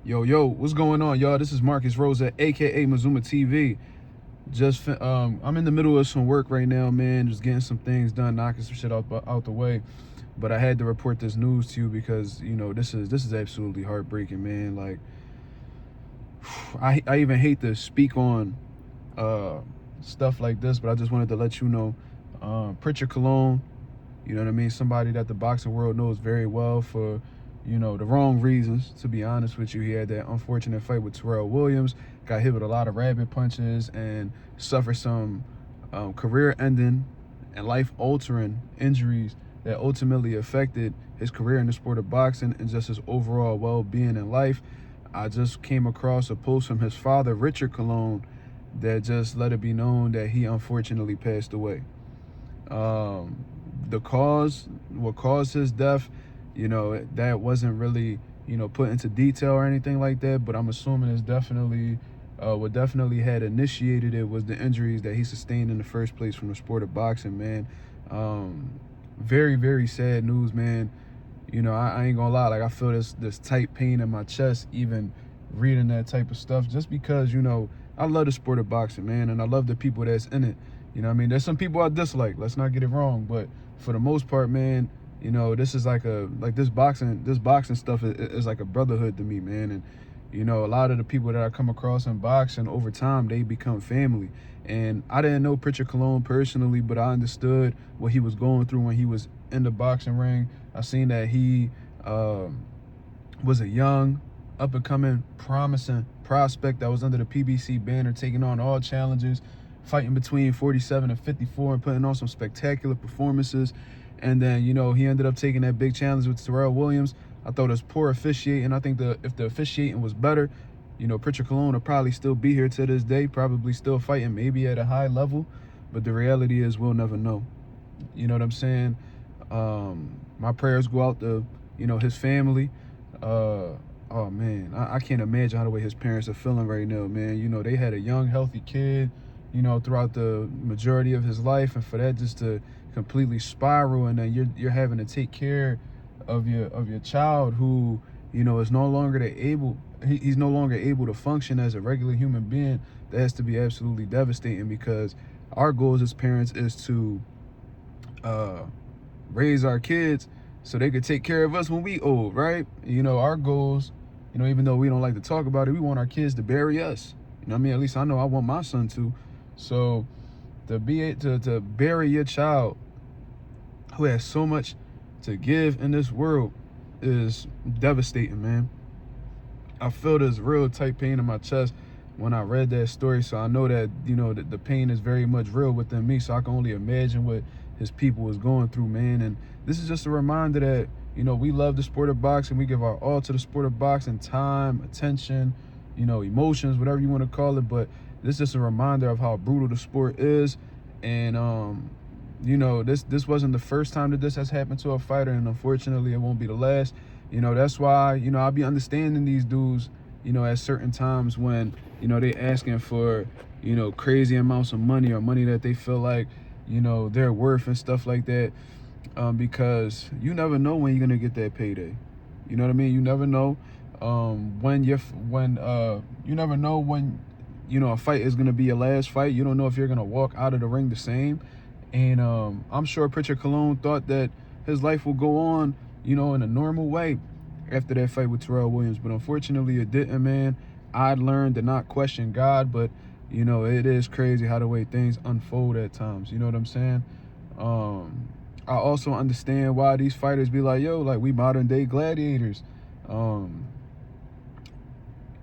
Yo, what's going on, y'all? This is Marcus Rosa, aka Mazuma TV. I'm in the middle of some work right now, man. Just getting some things done, knocking some shit out the way. But I had to report this news to you because this is absolutely heartbreaking, man. Like, I even hate to speak on stuff like this, but I just wanted to let you know, Prichard Colón, you know what I mean? Somebody that the boxing world knows very well for, the wrong reasons, to be honest with you. He had that unfortunate fight with Terrel Williams, got hit with a lot of rabbit punches, and suffered some career-ending and life-altering injuries that ultimately affected his career in the sport of boxing and just his overall well-being in life. I just came across a post from his father, Prichard Colón, that just let it be known that he unfortunately passed away. What caused his death, that wasn't really, put into detail or anything like that, but I'm assuming it's definitely, what definitely had initiated it was the injuries that he sustained in the first place from the sport of boxing, man. Very, very sad news, man. I ain't gonna lie, like, I feel this tight pain in my chest even reading that type of stuff, just because, I love the sport of boxing, man, and I love the people that's in it. There's some people I dislike, let's not get it wrong, but for the most part, man, this is this boxing stuff is like a brotherhood to me, man. And a lot of the people that I come across in boxing over time, they become family. And I didn't know Prichard Colón personally, but I understood what he was going through when he was in the boxing ring. I seen that he was a young, up-and-coming, promising prospect that was under the PBC banner, taking on all challenges, fighting between 47 and 54 and putting on some spectacular performances. And then, he ended up taking that big challenge with Terrel Williams. I thought it was poor officiating. I think if the officiating was better, Prichard Colón will probably still be here to this day, probably still fighting, maybe at a high level. But the reality is we'll never know. You know what I'm saying? My prayers go out to, his family. Oh, man, I can't imagine how the way his parents are feeling right now, man. They had a young, healthy kid, throughout the majority of his life. And for that just to completely spiral, and then you're having to take care of your child who is no longer he's no longer able to function as a regular human being. That has to be absolutely devastating, because our goals as parents is to raise our kids so they could take care of us when we old, right? Our goals, even though we don't like to talk about it, we want our kids to bury us. At least I know I want my son to. So to bury your child who has so much to give in this world is devastating, man. I feel this real tight pain in my chest when I read that story, so I know that that the pain is very much real within me, so I can only imagine what his people was going through, man. And this is just a reminder that we love the sport of boxing. We give our all to the sport of boxing, time, attention, emotions, whatever you want to call it. But this is just a reminder of how brutal the sport is. And this wasn't the first time that this has happened to a fighter, and unfortunately it won't be the last. That's why I'll be understanding these dudes at certain times when they asking for crazy amounts of money, or money that they feel like they're worth and stuff like that, because you never know when you're gonna get that payday. You know what I mean? You never know you never know when a fight is gonna be your last fight. You don't know if you're gonna walk out of the ring the same. And I'm sure Prichard Colón thought that his life will go on, in a normal way after that fight with Terrel Williams. But unfortunately, it didn't, man. I learned to not question God, but, it is crazy how the way things unfold at times. You know what I'm saying? I also understand why these fighters be like, yo, like, we modern-day gladiators. I'm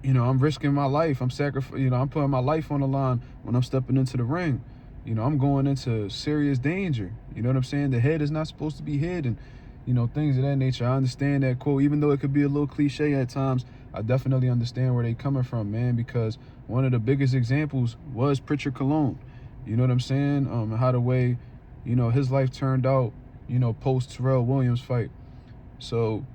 risking my life. I'm putting my life on the line when I'm stepping into the ring. I'm going into serious danger. You know what I'm saying? The head is not supposed to be hidden. Things of that nature. I understand that quote, even though it could be a little cliche at times. I definitely understand where they coming from, man, because one of the biggest examples was Prichard Colón. You know what I'm saying? How the way, his life turned out, post Terrel Williams fight. So,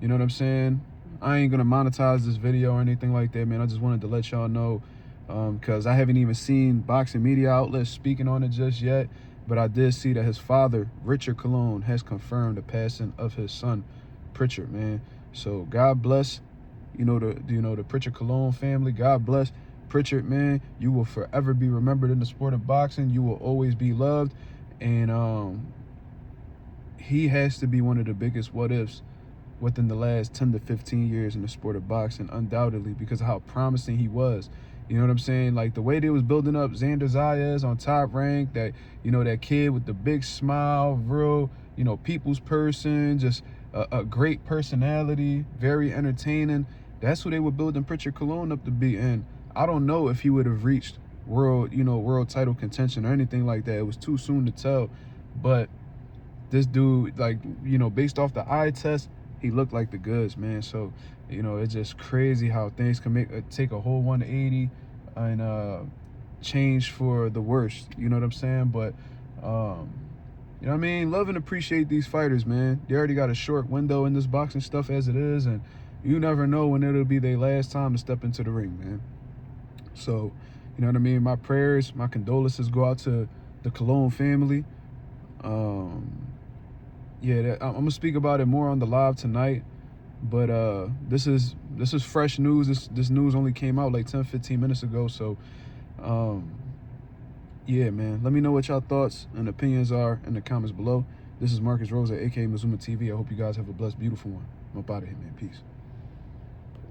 you know what I'm saying? I ain't gonna monetize this video or anything like that, man. I just wanted to let y'all know, because I haven't even seen boxing media outlets speaking on it just yet. But I did see that his father, Prichard Colón, has confirmed the passing of his son, Prichard, man. So God bless, the Prichard Colón family. God bless Prichard, man. You will forever be remembered in the sport of boxing. You will always be loved, and he has to be one of the biggest what ifs within the last 10 to 15 years in the sport of boxing, undoubtedly, because of how promising he was. You know what I'm saying? Like the way they was building up Xander Zayas on Top Rank, that, that kid with the big smile, real, people's person, just a great personality, very entertaining. That's who they were building Prichard Colón up to be. And I don't know if he would have reached world title contention or anything like that. It was too soon to tell. But this dude, like, based off the eye test, he looked like the goods, man. So, it's just crazy how things can take a whole 180 and change for the worst. You know what I'm saying? But, you know what I mean? Love and appreciate these fighters, man. They already got a short window in this boxing stuff as it is, and you never know when it'll be their last time to step into the ring, man. So, you know what I mean? My prayers, my condolences go out to the Colón family. Yeah, I'm gonna speak about it more on the live tonight, but this is fresh news. This news only came out like 10-15 minutes ago. So yeah, man, let me know what y'all thoughts and opinions are in the comments below. This is Marcus Rosa, aka Mazuma TV. I hope you guys have a blessed, beautiful one. I'm up out of here, man. Peace.